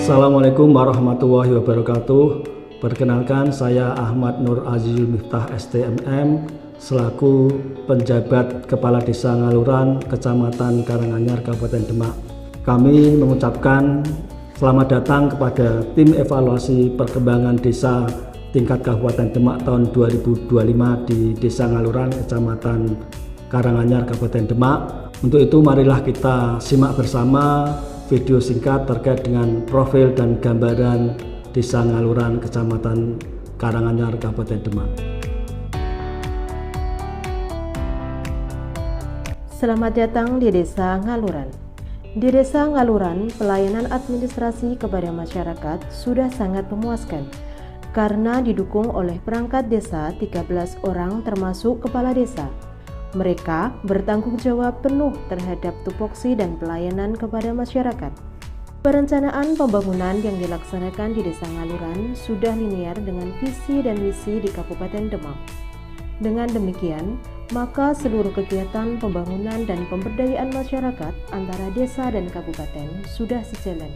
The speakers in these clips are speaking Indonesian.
Assalamualaikum warahmatullahi wabarakatuh. Perkenalkan, saya Ahmad Nur Azizul Miftah STMM selaku penjabat Kepala Desa Ngaluran, Kecamatan Karanganyar, Kabupaten Demak. Kami mengucapkan selamat datang kepada tim evaluasi perkembangan desa tingkat Kabupaten Demak tahun 2025 di Desa Ngaluran, Kecamatan Karanganyar, Kabupaten Demak. Untuk itu marilah kita simak bersama video singkat terkait dengan profil dan gambaran Desa Ngaluran, Kecamatan Karanganyar, Kabupaten Demak. Selamat datang di Desa Ngaluran. Di Desa Ngaluran, pelayanan administrasi kepada masyarakat sudah sangat memuaskan karena didukung oleh perangkat desa 13 orang termasuk kepala desa. Mereka bertanggung jawab penuh terhadap tupoksi dan pelayanan kepada masyarakat. Perencanaan pembangunan yang dilaksanakan di Desa Ngaluran sudah linear dengan visi dan misi di Kabupaten Demak. Dengan demikian, maka seluruh kegiatan pembangunan dan pemberdayaan masyarakat antara desa dan kabupaten sudah sejalan.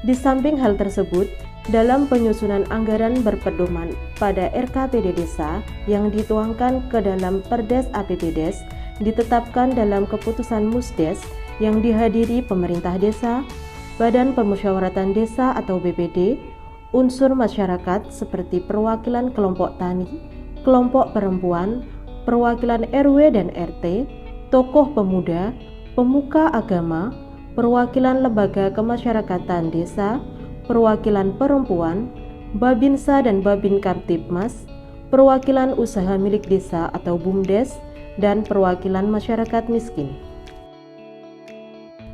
Di samping hal tersebut, dalam penyusunan anggaran berpedoman pada RKPD Desa yang dituangkan ke dalam Perdes APBDes, ditetapkan dalam keputusan Musdes yang dihadiri pemerintah desa, Badan Permusyawaratan Desa atau BPD, unsur masyarakat seperti perwakilan kelompok tani, kelompok perempuan, perwakilan RW dan RT, tokoh pemuda, pemuka agama, perwakilan lembaga kemasyarakatan desa, perwakilan perempuan, Babinsa dan Babin Kamtibmas, perwakilan usaha milik desa atau BUMDes, dan perwakilan masyarakat miskin.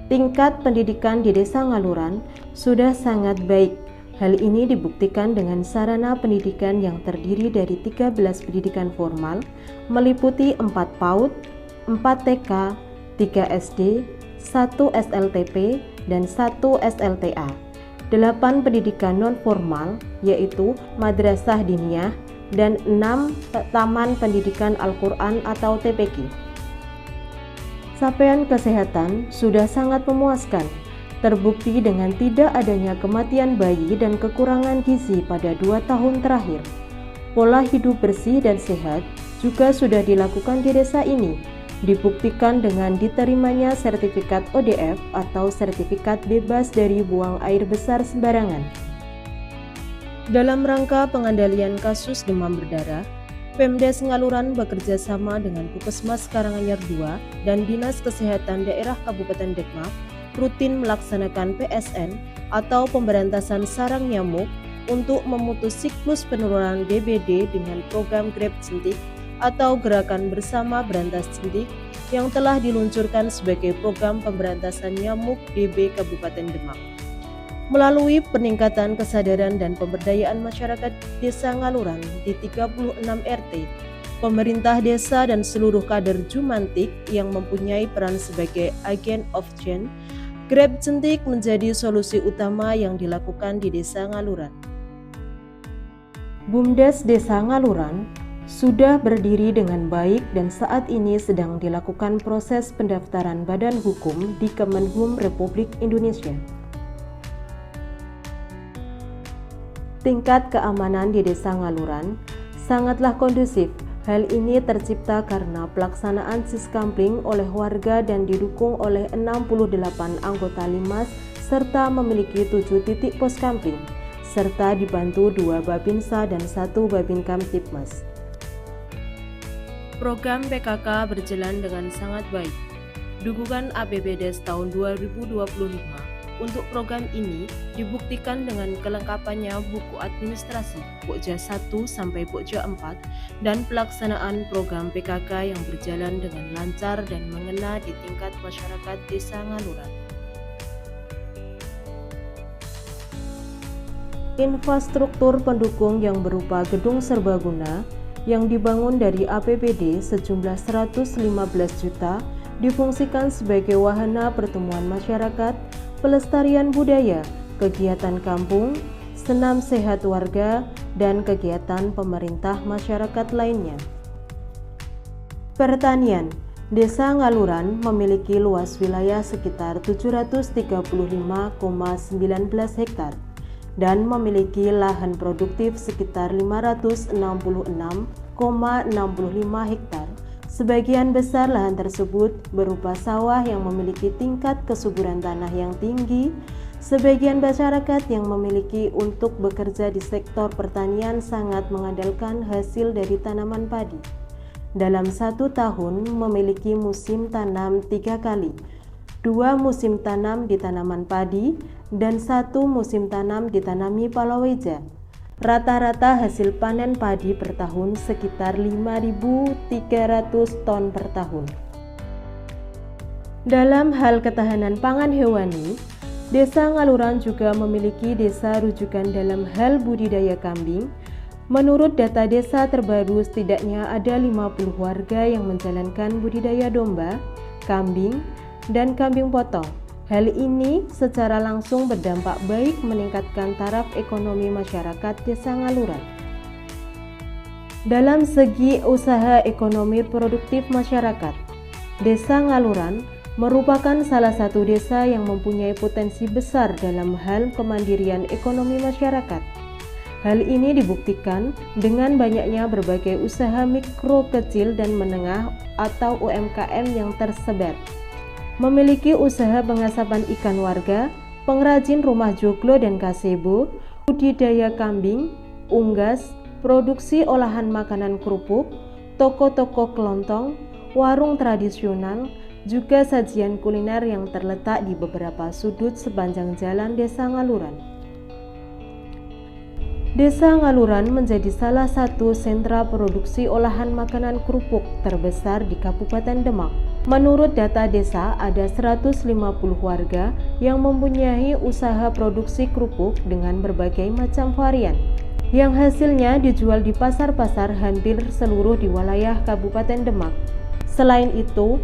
Tingkat pendidikan di Desa Ngaluran sudah sangat baik. Hal ini dibuktikan dengan sarana pendidikan yang terdiri dari 13 pendidikan formal, meliputi 4 PAUD, 4 TK, 3 SD, 1 SLTP, dan 1 SLTA. 8 pendidikan non-formal, yaitu Madrasah Diniyah, dan 6 Taman Pendidikan Al-Quran atau TPQ. Capaian kesehatan sudah sangat memuaskan, terbukti dengan tidak adanya kematian bayi dan kekurangan gizi pada 2 tahun terakhir. Pola hidup bersih dan sehat juga sudah dilakukan di desa ini, dibuktikan dengan diterimanya sertifikat ODF atau sertifikat bebas dari buang air besar sembarangan. Dalam rangka pengendalian kasus demam berdarah, Pemdes Ngaluran bekerja sama dengan Puskesmas Karanganyar II dan Dinas Kesehatan Daerah Kabupaten Demak rutin melaksanakan PSN atau pemberantasan sarang nyamuk untuk memutus siklus penurunan DBD dengan program Grab Jentik atau Gerakan Bersama Berantas Jentik yang telah diluncurkan sebagai program pemberantasan nyamuk DB Kabupaten Demak. Melalui peningkatan kesadaran dan pemberdayaan masyarakat Desa Ngaluran di 36 RT, pemerintah desa dan seluruh kader Jumantik yang mempunyai peran sebagai agen of change, Grab Jentik menjadi solusi utama yang dilakukan di Desa Ngaluran. BUMDes Desa Ngaluran sudah berdiri dengan baik dan saat ini sedang dilakukan proses pendaftaran badan hukum di Kemenhum Republik Indonesia. Tingkat keamanan di Desa Ngaluran sangatlah kondusif. Hal ini tercipta karena pelaksanaan siskampling oleh warga dan didukung oleh 68 anggota Limas serta memiliki 7 titik pos kampling, serta dibantu 2 Babinsa dan 1 Babin Kamtibmas. Program PKK berjalan dengan sangat baik. Dukungan APBDes tahun 2025 untuk program ini dibuktikan dengan kelengkapannya buku administrasi Pokja 1 sampai Pokja 4 dan pelaksanaan program PKK yang berjalan dengan lancar dan mengena di tingkat masyarakat Desa Ngaluran. Infrastruktur pendukung yang berupa gedung serbaguna yang dibangun dari APBD sejumlah 115 juta difungsikan sebagai wahana pertemuan masyarakat, pelestarian budaya, kegiatan kampung, senam sehat warga, dan kegiatan pemerintah masyarakat lainnya. Pertanian. Desa Ngaluran memiliki luas wilayah sekitar 735,19 hektar. dan memiliki lahan produktif sekitar 566,65 hektar. Sebagian besar lahan tersebut berupa sawah yang memiliki tingkat kesuburan tanah yang tinggi. Sebagian masyarakat yang memiliki untuk bekerja di sektor pertanian sangat mengandalkan hasil dari tanaman padi. Dalam satu tahun memiliki musim tanam 3 kali, 2 musim tanam di tanaman padi dan 1 musim tanam ditanami palawija. Rata-rata hasil panen padi per tahun sekitar 5.300 ton per tahun. Dalam hal ketahanan pangan hewani, Desa Ngaluran juga memiliki desa rujukan dalam hal budidaya kambing. Menurut data desa terbaru, setidaknya ada 50 warga yang menjalankan budidaya domba, kambing, dan kambing potong. Hal ini secara langsung berdampak baik meningkatkan taraf ekonomi masyarakat Desa Ngaluran. Dalam segi usaha ekonomi produktif masyarakat, Desa Ngaluran merupakan salah satu desa yang mempunyai potensi besar dalam hal kemandirian ekonomi masyarakat. Hal ini dibuktikan dengan banyaknya berbagai usaha mikro, kecil, dan menengah atau UMKM yang tersebar. Memiliki usaha pengasapan ikan warga, pengrajin rumah joglo dan gazebo, budidaya kambing, unggas, produksi olahan makanan kerupuk, toko-toko kelontong, warung tradisional, juga sajian kuliner yang terletak di beberapa sudut sepanjang jalan Desa Ngaluran. Desa Ngaluran menjadi salah satu sentra produksi olahan makanan kerupuk terbesar di Kabupaten Demak. Menurut data desa, ada 150 warga yang mempunyai usaha produksi kerupuk dengan berbagai macam varian, yang hasilnya dijual di pasar-pasar hampir seluruh di wilayah Kabupaten Demak. Selain itu,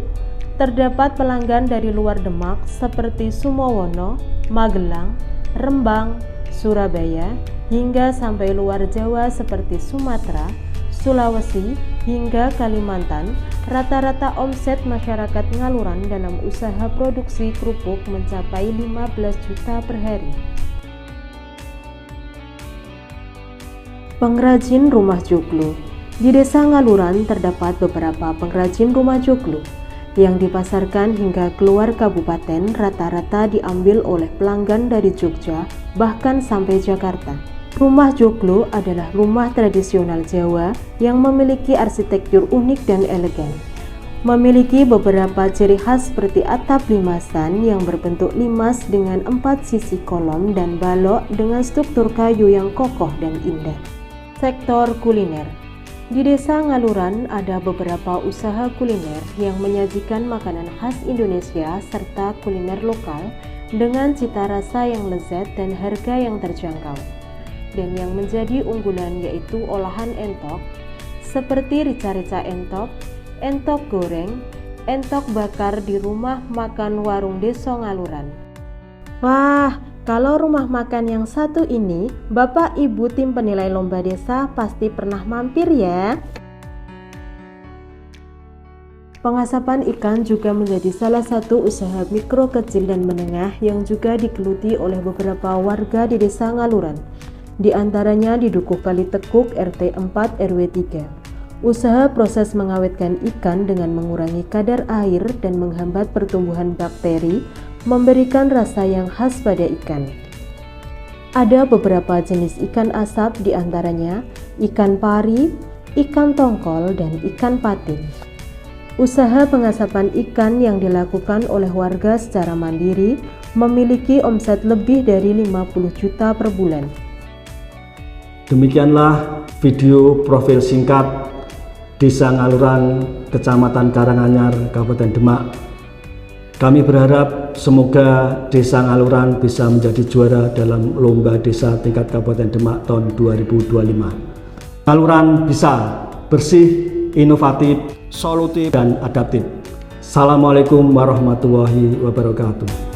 terdapat pelanggan dari luar Demak seperti Sumowono, Magelang, Rembang, Surabaya, hingga sampai luar Jawa seperti Sumatera, Sulawesi, hingga Kalimantan. Rata-rata omset masyarakat Ngaluran dalam usaha produksi kerupuk mencapai 15 juta per hari. Pengrajin rumah joglo. Di Desa Ngaluran terdapat beberapa pengrajin rumah joglo yang dipasarkan hingga keluar kabupaten. Rata-rata diambil oleh pelanggan dari Jogja bahkan sampai Jakarta. Rumah joglo adalah rumah tradisional Jawa yang memiliki arsitektur unik dan elegan. Memiliki beberapa ciri khas seperti atap limasan yang berbentuk limas dengan 4 sisi kolom dan balok dengan struktur kayu yang kokoh dan indah. Sektor kuliner. Di Desa Ngaluran ada beberapa usaha kuliner yang menyajikan makanan khas Indonesia serta kuliner lokal dengan cita rasa yang lezat dan harga yang terjangkau. Dan yang menjadi unggulan yaitu olahan entok seperti rica-rica entok, entok goreng, entok bakar di rumah makan warung Desa Ngaluran. Wah, kalau rumah makan yang satu ini, Bapak Ibu tim penilai lomba desa pasti pernah mampir ya. Pengasapan ikan juga menjadi salah satu usaha mikro, kecil, dan menengah yang juga digeluti oleh beberapa warga di Desa Ngaluran. Di antaranya di Dukuh Kalitekuk RT 4 RW 3. Usaha proses mengawetkan ikan dengan mengurangi kadar air dan menghambat pertumbuhan bakteri memberikan rasa yang khas pada ikan. Ada beberapa jenis ikan asap, di antaranya ikan pari, ikan tongkol, dan ikan patin. Usaha pengasapan ikan yang dilakukan oleh warga secara mandiri memiliki omset lebih dari 50 juta per bulan. Demikianlah video profil singkat Desa Ngaluran, Kecamatan Karanganyar, Kabupaten Demak. Kami berharap semoga Desa Ngaluran bisa menjadi juara dalam Lomba Desa tingkat Kabupaten Demak tahun 2025. Ngaluran bisa bersih, inovatif, solutif, dan adaptif. Assalamualaikum warahmatullahi wabarakatuh.